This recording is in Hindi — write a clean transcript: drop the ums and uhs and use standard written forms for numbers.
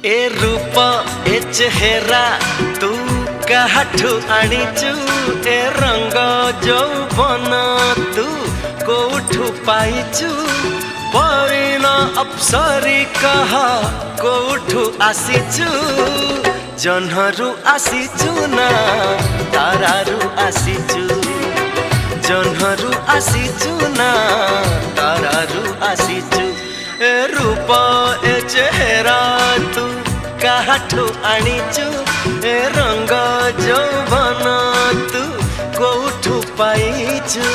ए रूप ए चेहरा तू काठू आनीचु ए रंग जौवन तू कोठू पाइचु परिण अप्सरी कह कोठू आसीचु जन्हरु आसीचु ना तारारु आसीचु जन्हरु आसीचु ना तारारु आसीचु ए रूप ए चेहरा तू काठू आनीचु ए रंग जौवन तू कोठू पाइचु।